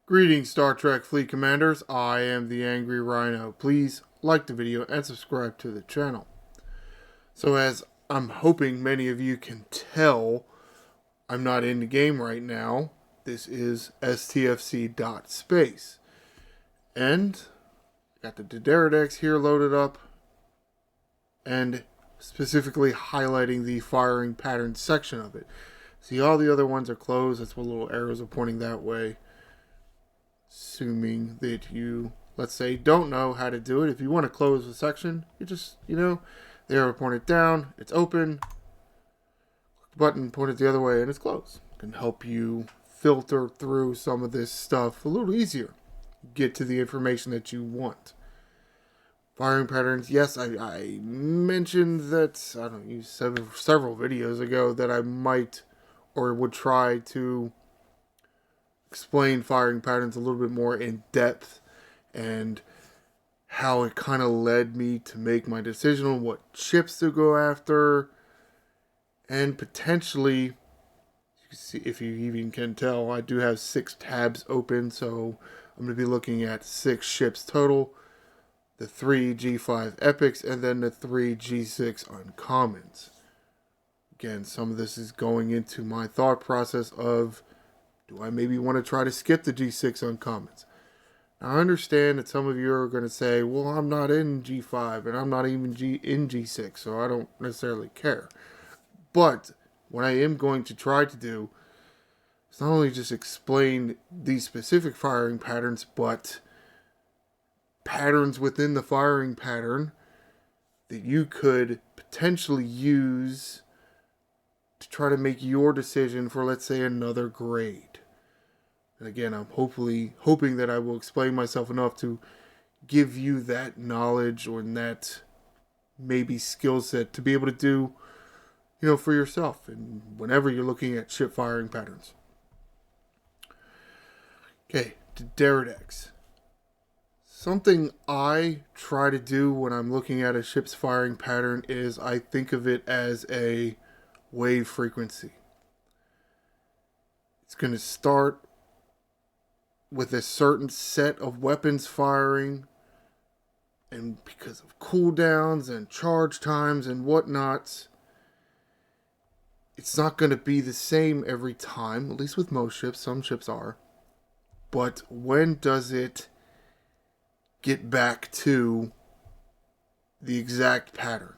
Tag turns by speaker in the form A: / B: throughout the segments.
A: Greetings, Star Trek Fleet Commanders. I am the Angry Rhino. Please like the video and subscribe to the channel. So, as I'm hoping many of you can tell, I'm not in the game right now. This is stfc.space. And got the D'deridex here loaded up and specifically highlighting the firing pattern section of it. See, all the other ones are closed. That's what little arrows are pointing that way. Assuming that you, let's say, don't know how to do it. If you want to close a section, you just, the arrow pointed down, it's open, click the button, point it the other way, and it's closed. It can help you filter through some of this stuff a little easier. Get to the information that you want. Firing patterns, yes, I mentioned that, I don't know, several videos ago that I might or would try to explain firing patterns a little bit more in depth and how it kind of led me to make my decision on what ships to go after, and potentially, you can see, if you even can tell, I do have 6 tabs open, so I'm going to be looking at 6 ships total, the 3 G5 epics and then the 3 G6 uncommons. Again, some of this is going into my thought process of, do I maybe want to try to skip the G6 uncommons? Now, I understand that some of you are going to say, well, I'm not in G5 and I'm not even in G6, so I don't necessarily care. But what I am going to try to do is not only just explain these specific firing patterns, but patterns within the firing pattern that you could potentially use to try to make your decision for, let's say, another grade. And again, I'm hoping that I will explain myself enough to give you that knowledge or that maybe skill set to be able to do, for yourself and whenever you're looking at ship firing patterns. Okay, D'deridex. Something I try to do when I'm looking at a ship's firing pattern is I think of it as a wave frequency. It's going to start with a certain set of weapons firing, and because of cooldowns and charge times and whatnots, it's not going to be the same every time, at least with most ships. Some ships are. But when does it get back to the exact pattern?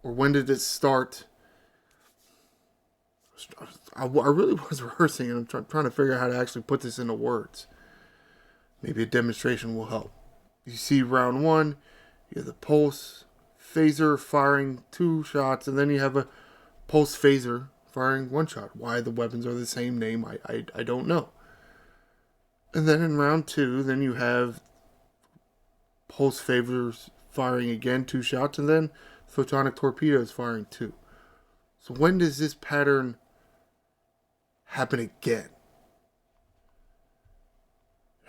A: Or when did it start? I really was rehearsing, and I'm trying to figure out how to actually put this into words. Maybe a demonstration will help. You see round 1, you have the pulse phaser firing 2 shots, and then you have a pulse phaser firing 1 shot. Why the weapons are the same name, I don't know. And then in round 2, then you have pulse phasers firing again 2 shots, and then photonic torpedoes firing 2. So when does this pattern happen again?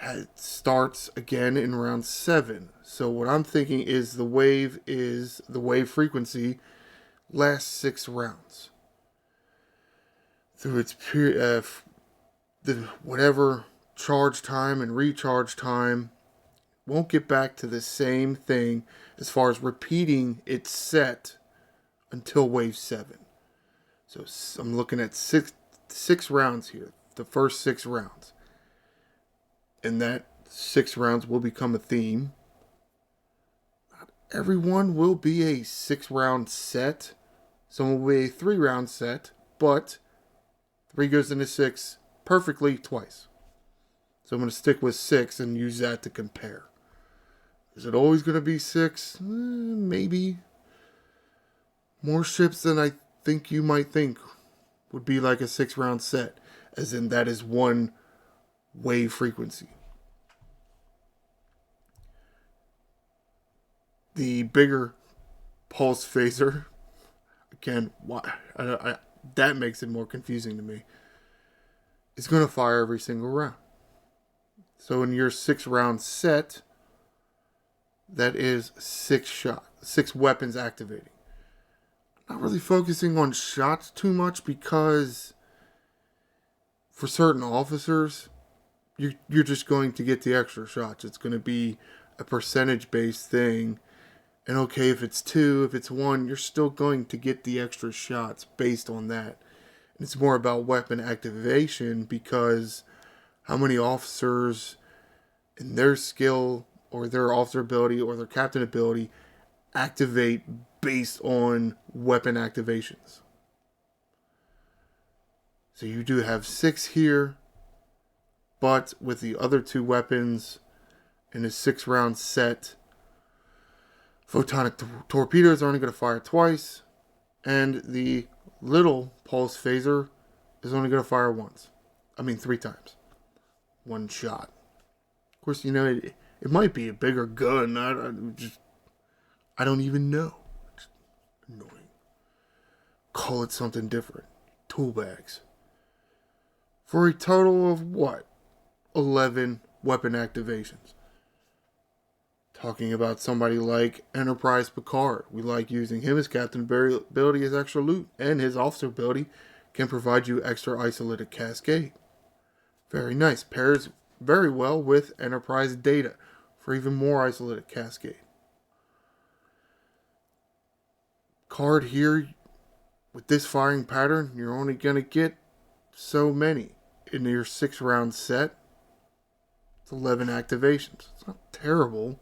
A: It starts again in round 7. So what I'm thinking is the wave frequency lasts 6 rounds. Through its period, whatever charge time and recharge time, won't get back to the same thing as far as repeating its set until wave 7. So I'm looking at six rounds here, the first 6 rounds. And that 6 rounds will become a theme. Not everyone will be a 6-round set. Some will be a 3-round set, but 3 goes into 6 perfectly twice. So I'm going to stick with 6 and use that to compare. Is it always going to be 6? Maybe. More ships than I think you might think would be like a 6-round set, as in that is 1 wave frequency. The bigger pulse phaser, again, that makes it more confusing to me, is going to fire every single round. So in your 6-round set, that is 6 weapons activating. I'm not really focusing on shots too much because for certain officers, you're just going to get the extra shots. It's going to be a percentage based thing. And okay, if it's 2, if it's 1, you're still going to get the extra shots based on that. And it's more about weapon activation, because how many officers and their skill or their officer ability or their captain ability activate based on weapon activations. So you do have 6 here, but with the other 2 weapons in a 6-round set, photonic torpedoes are only going to fire twice, and the little pulse phaser is only going to fire once. 3 times. 1 shot. Of course, it might be a bigger gun. I don't even know. It's annoying. Call it something different. Tool bags. For a total of what? 11 weapon activations. Talking about somebody like Enterprise Picard. We like using him as captain ability as extra loot, and his officer ability can provide you extra isolated cascade. Very nice. Pairs very well with Enterprise Data for even more isolated cascade. Card here, with this firing pattern, you're only going to get so many in your 6-round set. It's 11 activations. It's not terrible.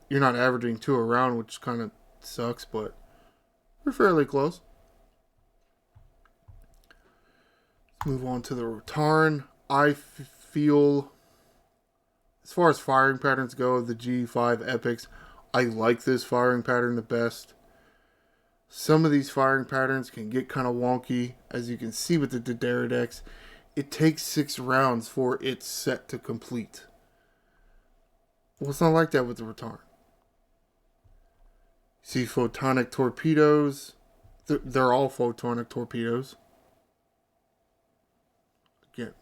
A: You're not averaging 2 a round, which kind of sucks, but we're fairly close. Let's move on to the Rotarn. I feel, as far as firing patterns go, the G5 Epics, I like this firing pattern the best. Some of these firing patterns can get kind of wonky, as you can see with the D'deridex. It takes 6 rounds for its set to complete. Well, it's not like that with the Rotarn. See photonic torpedoes. They're all photonic torpedoes. Again,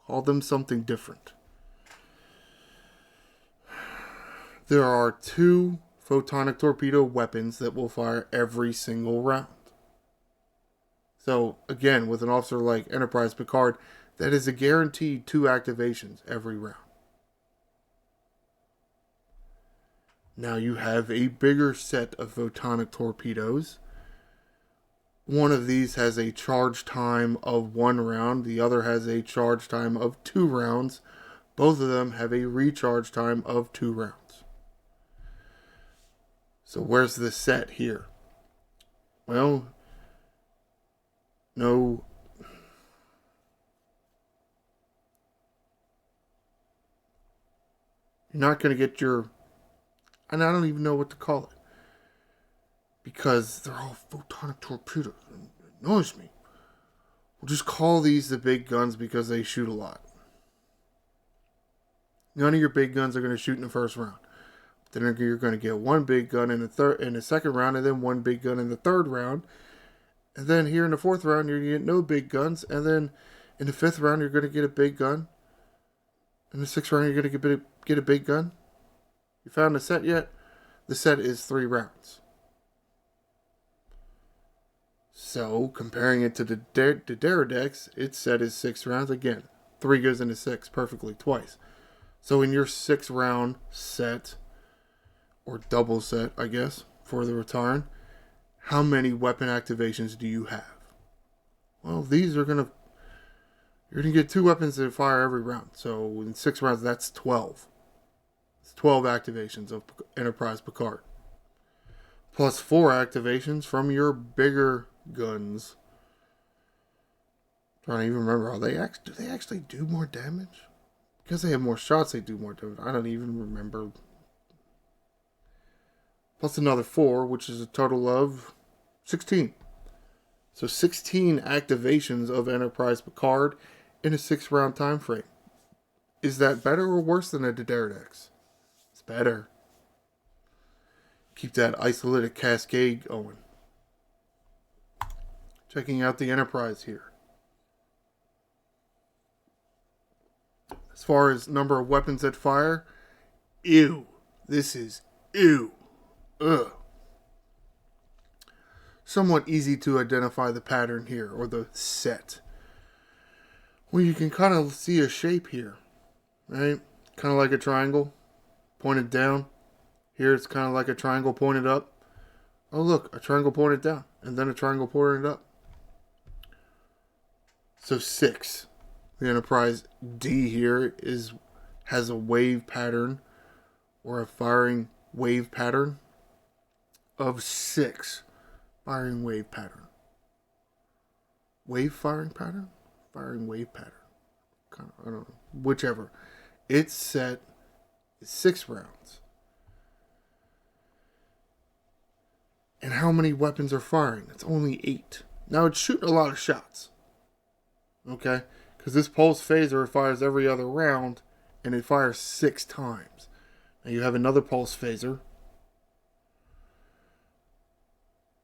A: call them something different. There are 2 photonic torpedo weapons that will fire every single round. So, again, with an officer like Enterprise Picard, that is a guaranteed 2 activations every round. Now you have a bigger set of photonic torpedoes. One of these has a charge time of 1 round. The other has a charge time of 2 rounds. Both of them have a recharge time of 2 rounds. So where's the set here? Well, no. You're not going to get your... And I don't even know what to call it. Because they're all photonic torpedoes. It annoys me. We'll just call these the big guns because they shoot a lot. None of your big guns are going to shoot in the first round. Then you're going to get 1 big gun in the second round, and then 1 big gun in the third round. And then here in the 4th round, you're going to get no big guns. And then in the 5th round, you're going to get a big gun. In the 6th round, you're going to get a big gun. You found the set yet? The set is 3 rounds. So, comparing it to the D'deridex, its set is 6 rounds. Again, 3 goes into 6 perfectly twice. So in your 6-round set, or double set, I guess, for the Rotarn, how many weapon activations do you have? Well, you're going to get 2 weapons that fire every round. So in 6 rounds, that's 12. It's 12 activations of Enterprise Picard. Plus 4 activations from your bigger guns. I'm trying to even remember, do they actually do more damage? Because they have more shots, they do more damage. I don't even remember. Plus another 4, which is a total of 16. So 16 activations of Enterprise Picard in a 6-round time frame. Is that better or worse than a D'deridex? It's better. Keep that isolated cascade going. Checking out the Enterprise here. As far as number of weapons that fire, ew. This is ew. Ugh. Somewhat easy to identify the pattern here, or the set. Well, you can kind of see a shape here, right? Kind of like a triangle pointed down. Here it's kind of like a triangle pointed up. Oh, look, a triangle pointed down, and then a triangle pointed up. So 6. The Enterprise D here has a wave pattern, or a firing wave pattern of 6. Firing wave pattern. Wave firing pattern? Firing wave pattern. Kind of, I don't know. Whichever. It's set 6 rounds. And how many weapons are firing? It's only 8. Now it's shooting a lot of shots. Okay? Because this pulse phaser fires every other round, and it fires 6 times. Now you have another pulse phaser.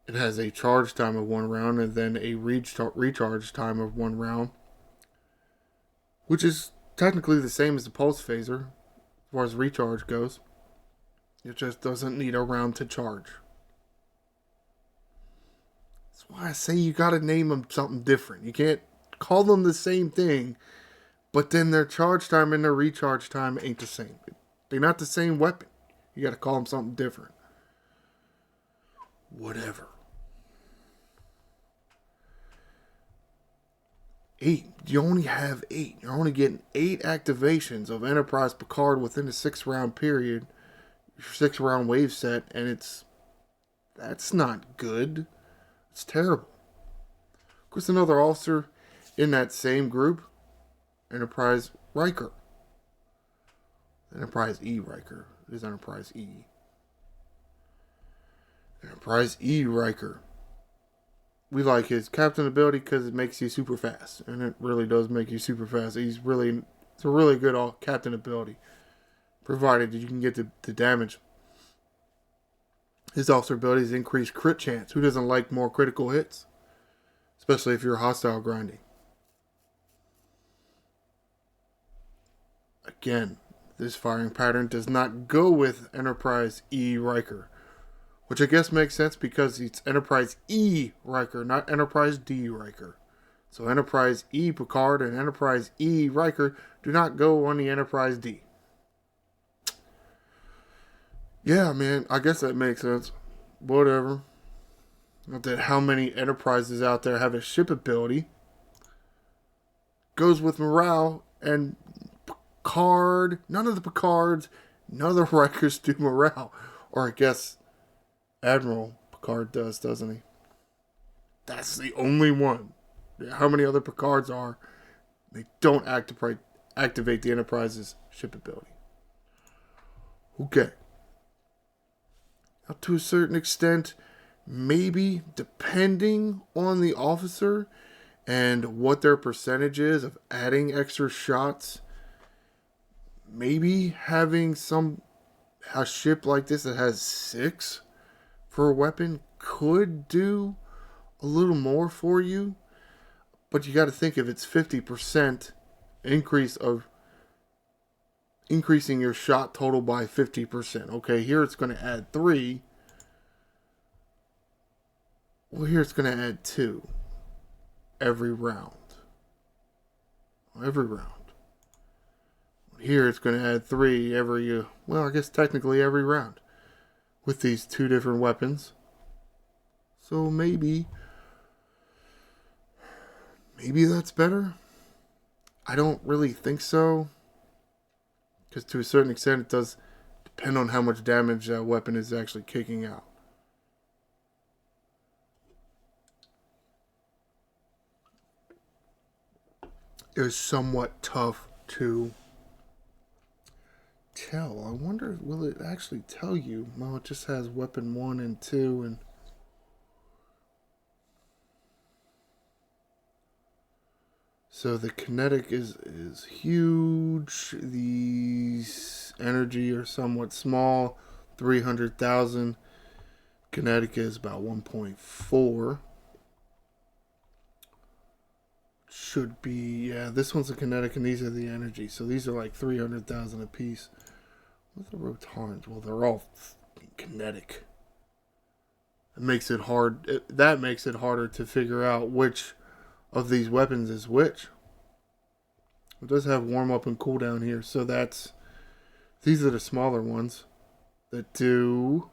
A: It has a charge time of 1 round, and then a recharge time of 1 round, which is technically the same as the pulse phaser as far as recharge goes. It just doesn't need a round to charge. That's why I say you gotta name them something different. You can't call them the same thing, but then their charge time and their recharge time ain't the same. They're not the same weapon. You gotta call them something different. Whatever. 8. You only have 8. You're only getting 8 activations of Enterprise Picard within a 6-round period. Your 6-round wave set, and that's not good. It's terrible. Of course, another officer in that same group, Enterprise Riker. Enterprise E Riker. It is Enterprise E. Enterprise E Riker. We like his captain ability because it makes you super fast. And it really does make you super fast. It's a really good captain ability. Provided that you can get the damage. His officer ability is increased crit chance. Who doesn't like more critical hits? Especially if you're hostile grinding. Again, this firing pattern does not go with Enterprise E Riker. Which I guess makes sense because it's Enterprise E Riker, not Enterprise D Riker. So Enterprise E Picard and Enterprise E Riker do not go on the Enterprise D. Yeah, man, I guess that makes sense. Whatever. Not that how many Enterprises out there have a ship ability. Goes with morale, and Picard, none of the Picards, none of the Rikers do morale. Or I guess Admiral Picard does, doesn't he? That's the only one. How many other Picards are? They don't activate the Enterprise's ship ability. Okay. Now, to a certain extent, maybe depending on the officer and what their percentage is of adding extra shots, maybe having a ship like this that has 6 for a weapon could do a little more for you. But you got to think if it's 50% increasing your shot total by 50%. Okay, here it's going to add 3. Well, here it's going to add 2 every round. Every round. Here it's going to add 3 I guess technically every round. With these 2 different weapons. So maybe that's better. I don't really think so. Because to a certain extent it does depend on how much damage that weapon is actually kicking out. It was somewhat tough to tell. I wonder, will it actually tell you? Well, it just has weapon 1 and 2 and so the kinetic is huge. These energy are somewhat small. 300,000. Kinetic is about 1.4. Should be, yeah, this one's a kinetic and these are the energy. So these are like 300,000 a piece. What's the Rotarans? Well, they're all kinetic. That makes it harder to figure out which of these weapons is which. It does have warm up and cool down here, so these are the smaller ones that do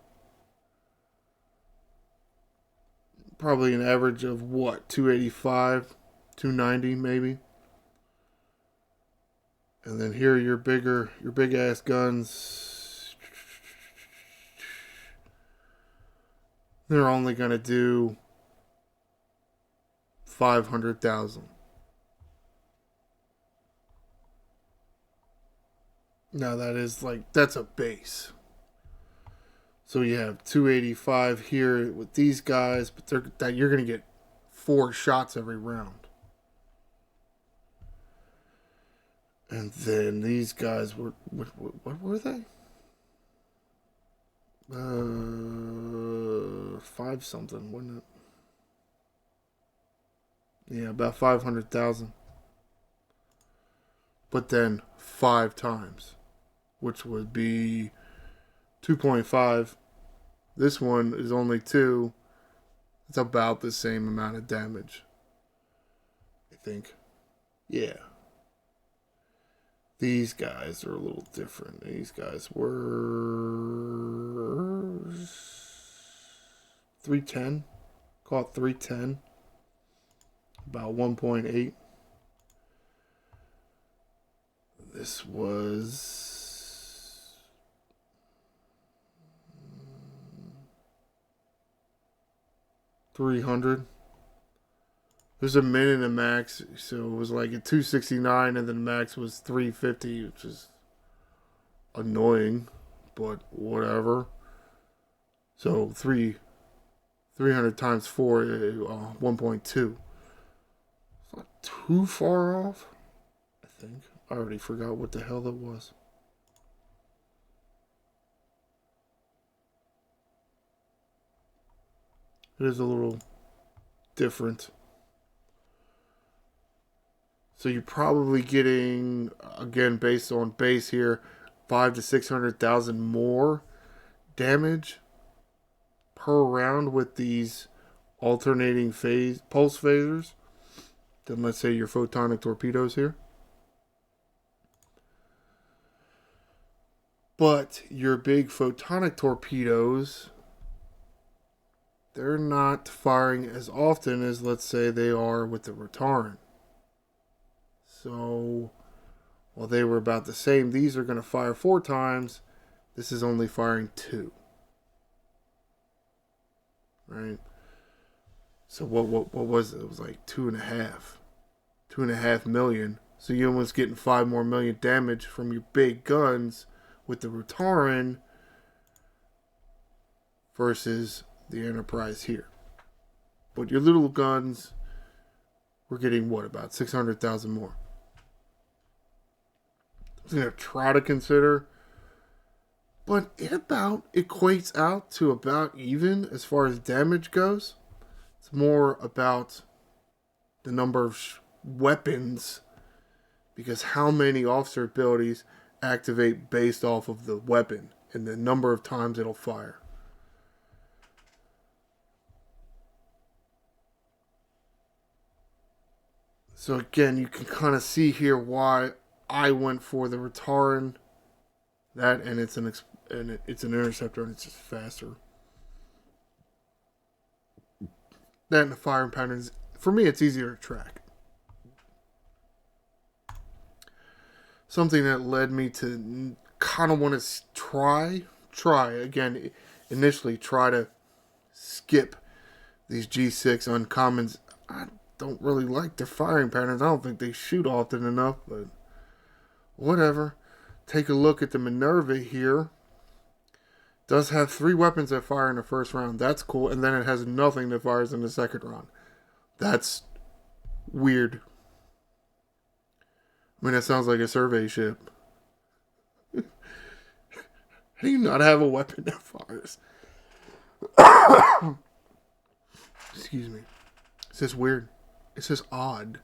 A: probably an average of what, 285, 290 maybe. And then here your big ass guns, they're only gonna do 500,000. Now that's a base. So you have 285 here with these guys, but you're gonna get 4 shots every round. And then these guys were what were they? 5 something, wasn't it? Yeah, about 500,000. But then 5 times, which would be 2.5. This one is only 2. It's about the same amount of damage, I think. Yeah. These guys are a little different. These guys were 310. Call it 310. About 1.8. This was 300. There's a min and a max, so it was like a 269, and then the max was 350, which is annoying, but whatever. So 300 times 4, 1.2. It's not too far off, I think. I already forgot what the hell that was. It is a little different. So you're probably getting, again, based on base here, 500,000 to 600,000 more damage per round with these alternating pulse phasers than, let's say, your photonic torpedoes here. But your big photonic torpedoes, they're not firing as often as, let's say, they are with the Rotaren. So, while they were about the same, these are going to fire 4 times. This is only firing 2. Right? So what was it? It was like 2.5 million. So you're almost getting 5 more million damage from your big guns with the Rotaren versus the Enterprise here. But your little guns, we're getting what, about 600,000 more. I was going to try to consider, but it about equates out to about even as far as damage goes. It's more about the number of weapons, because how many officer abilities activate based off of the weapon and the number of times it'll fire. So again, you can kind of see here why I went for the Rotaren. That, and it's an interceptor, and it's just faster. That and the firing patterns, for me, it's easier to track. Something that led me to kind of want to try again, initially try to skip these G6 uncommons. I don't really like their firing patterns. I don't think they shoot often enough, but whatever. Take a look at the Minerva here. Does have 3 weapons that fire in the first round. That's cool. And then it has nothing that fires in the second round. That's weird. I mean, that sounds like a survey ship. How do you not have a weapon that fires? Excuse me. It's just weird. It's just odd.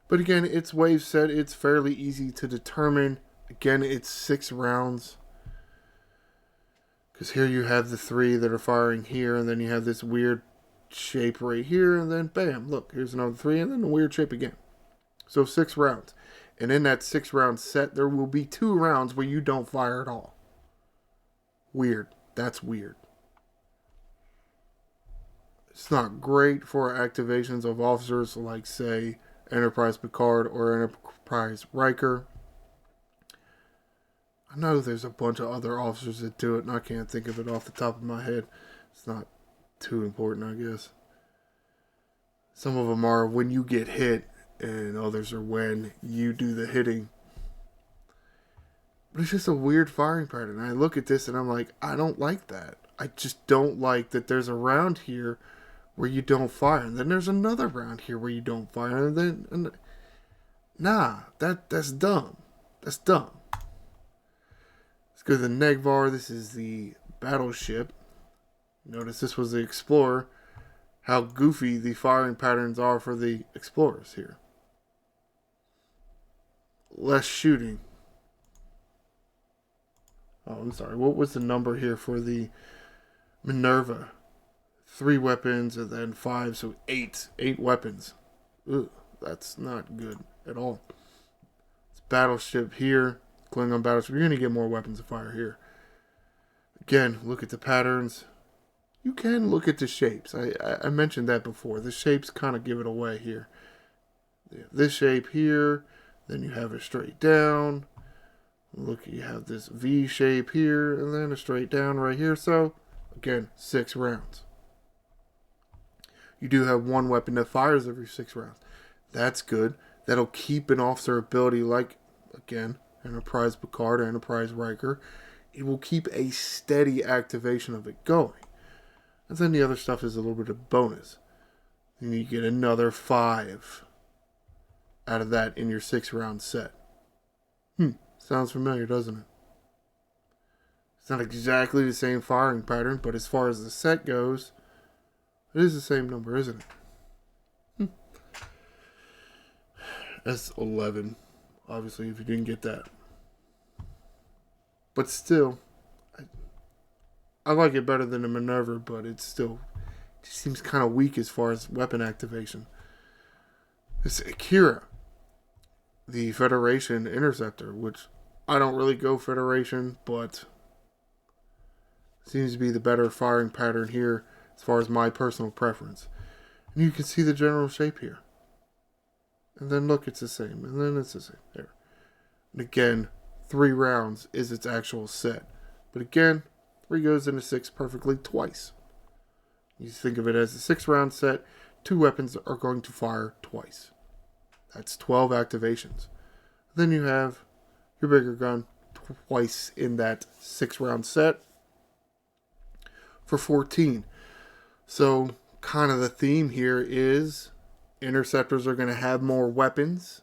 A: But again, it's wave set. It's fairly easy to determine. Again, it's 6 rounds. Because here you have the 3 that are firing here, and then you have this weird shape right here, and then bam, look, here's another 3, and then a weird shape again. So 6 rounds. And in that 6-round set, there will be 2 rounds where you don't fire at all. Weird. That's weird. It's not great for activations of officers like, say, Enterprise Picard or Enterprise Riker. I know there's a bunch of other officers that do it, and I can't think of it off the top of my head. It's not too important, I guess. Some of them are when you get hit, and others are when you do the hitting. But it's just a weird firing pattern. I look at this and I'm like, I don't like that. I just don't like that there's a round here where you don't fire, and then there's another round here where you don't fire, nah, that's dumb. That's dumb. Let's go to the Negvar. This is the battleship. Notice this was the Explorer. How goofy the firing patterns are for the Explorers here. Less shooting. Oh, I'm sorry. What was the number here for the Minerva? 3 weapons and then 5, so 8. 8 weapons. Ugh, that's not good at all. It's battleship here. Klingon battleship. You're going to get more weapons to fire here. Again, look at the patterns. You can look at the shapes. I mentioned that before. The shapes kind of give it away here. You have this shape here. Then you have it straight down. Look, you have this V shape here. And then a straight down right here. So, again, 6 rounds. You do have 1 weapon that fires every 6 rounds. That's good. That'll keep an officer ability like, again, Enterprise Picard or Enterprise Riker. It will keep a steady activation of it going. And then the other stuff is a little bit of bonus. And you get another 5 out of that in your 6-round set. Sounds familiar, doesn't it? It's not exactly the same firing pattern, but as far as the set goes, it is the same number, isn't it? That's 11. Obviously, if you didn't get that. But still, I like it better than the Minerva, but it just seems kind of weak as far as weapon activation. It's Akira, the Federation Interceptor, which I don't really go Federation, but seems to be the better firing pattern here as far as my personal preference. And you can see the general shape here. And then look, it's the same. And then it's the same. There. And again, 3 rounds is its actual set. But again, 3 goes into 6 perfectly twice. You think of it as a 6-round set. 2 weapons are going to fire twice. That's 12 activations. Then you have your bigger gun twice in that 6-round set for 14. So kind of the theme here is interceptors are going to have more weapons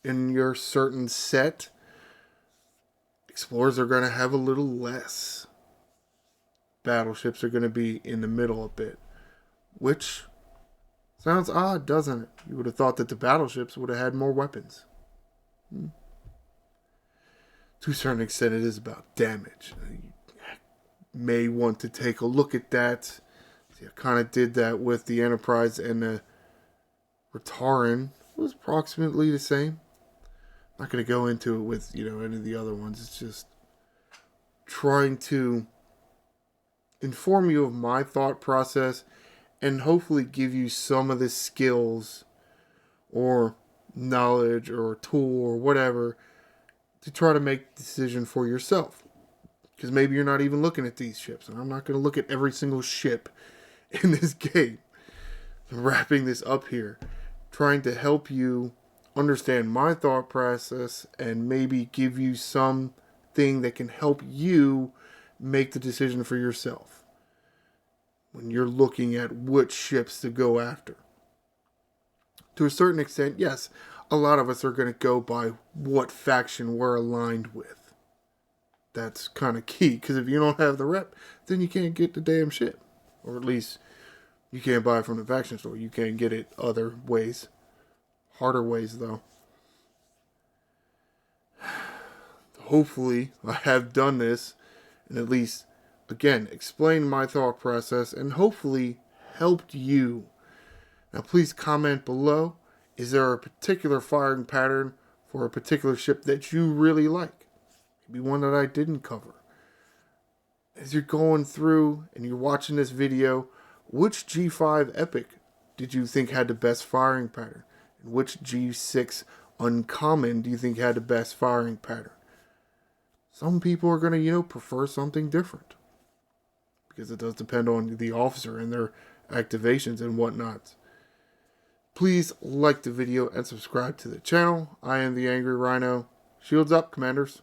A: in your certain set. Explorers are going to have a little less. Battleships are going to be in the middle a bit. Which sounds odd, doesn't it? You would have thought that the battleships would have had more weapons. To a certain extent, it is about damage. You may want to take a look at that. See, I kind of did that with the Enterprise and the Rataran. It was approximately the same. I'm not going to go into it with, any of the other ones. It's just trying to inform you of my thought process and hopefully give you some of the skills or knowledge or tool or whatever to try to make a decision for yourself. Because maybe you're not even looking at these ships. And I'm not going to look at every single ship in this game. I'm wrapping this up here. Trying to help you understand my thought process and maybe give you something that can help you make the decision for yourself when you're looking at which ships to go after. To a certain extent, yes, a lot of us are going to go by what faction we're aligned with. That's kind of key, because if you don't have the rep, then you can't get the damn ship. Or at least, you can't buy it from the faction store. You can't get it other ways. Harder ways, though. Hopefully, I have done this, and at least, again, explained my thought process, and hopefully helped you. Now, please comment below. Is there a particular firing pattern for a particular ship that you really like. Maybe one that I didn't cover. As you're going through and you're watching this video, which G5 Epic did you think had the best firing pattern? And which G6 Uncommon do you think had the best firing pattern? Some people are going to, prefer something different. Because it does depend on the officer and their activations and whatnot. Please like the video and subscribe to the channel. I am the Angry Rhino. Shields up, Commanders.